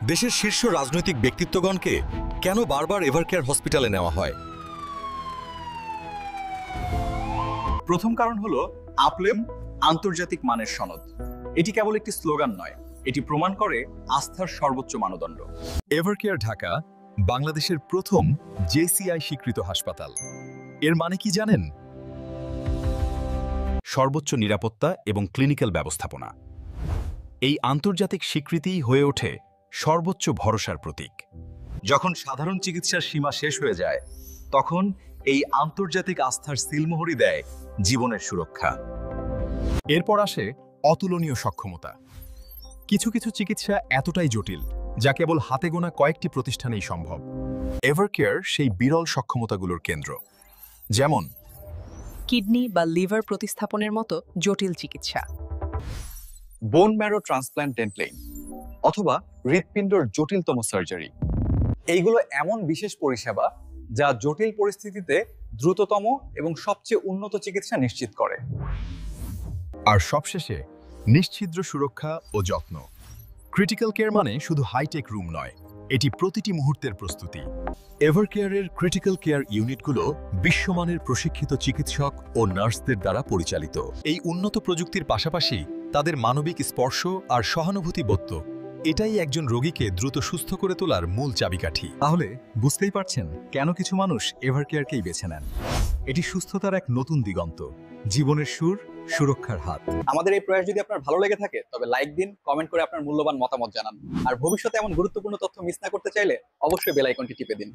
দেশের শীর্ষ রাজনৈতিক ব্যক্তিত্বগণকে কেন বারবার এভারকেয়ার হসপিটালে নেওয়া হয়? প্রথম কারণ হলো আপলেম আন্তর্জাতিক মানের সনদ। এটি কেবল একটি স্লোগান নয়, এটি প্রমাণ করে আস্থার সর্বোচ্চ মানদণ্ড। এভারকেয়ার ঢাকা বাংলাদেশের প্রথম জেসিআই স্বীকৃত হাসপাতাল। এর মানে কি জানেন? সর্বোচ্চ নিরাপত্তা এবং ক্লিনিক্যাল ব্যবস্থাপনা। এই আন্তর্জাতিক স্বীকৃতিই হয়ে ওঠে সর্বোচ্চ ভরসার প্রতীক। যখন সাধারণ চিকিৎসার সীমা শেষ হয়ে যায়, তখন এই আন্তর্জাতিক আস্থার সিলমোহরই দেয় জীবনের সুরক্ষা। এরপর আসে অতুলনীয় সক্ষমতা। কিছু কিছু চিকিৎসা এতটাই জটিল যা কেবল হাতে গোনা কয়েকটি প্রতিষ্ঠানেই সম্ভব। এভারকেয়ার সেই বিরল সক্ষমতাগুলোর কেন্দ্র। যেমন কিডনি বা লিভার প্রতিস্থাপনের মতো জটিল চিকিৎসা, বোন ম্যারো ট্রান্সপ্ল্যান্ট অথবা হৃৎপিণ্ডর জটিলতম সার্জারি। এইগুলো এমন বিশেষ পরিষেবা যা জটিল পরিস্থিতিতে দ্রুততম এবং সবচেয়ে উন্নত চিকিৎসা নিশ্চিত করে। আর সবশেষে নিশ্ছিদ্র সুরক্ষা ও যত্ন। ক্রিটিক্যাল কেয়ার মানে শুধু হাইটেক রুম নয়, এটি প্রতিটি মুহূর্তের প্রস্তুতি। এভারকেয়ারের ক্রিটিক্যাল কেয়ার ইউনিটগুলো বিশ্বমানের প্রশিক্ষিত চিকিৎসক ও নার্সদের দ্বারা পরিচালিত। এই উন্নত প্রযুক্তির পাশাপাশি তাদের মানবিক স্পর্শ আর সহানুভূতিবোধ, এটাই একজন রোগীকে দ্রুত সুস্থ করে তোলার মূল চাবিকাঠি। তাহলে বুঝতেই পারছেন কেন কিছু মানুষ এভারকেয়ারকেই বেছে নেন। এটি সুস্থতার এক নতুন দিগন্ত, জীবনের সুর, সুরক্ষার হাত। আমাদের এই প্রয়াস যদি আপনার ভালো লেগে থাকে তবে লাইক দিন, কমেন্ট করে আপনার মূল্যবান মতামত জানান। আর ভবিষ্যতে এমন গুরুত্বপূর্ণ তথ্য মিস না করতে চাইলে অবশ্যই বেল আইকনটি টিপে দিন।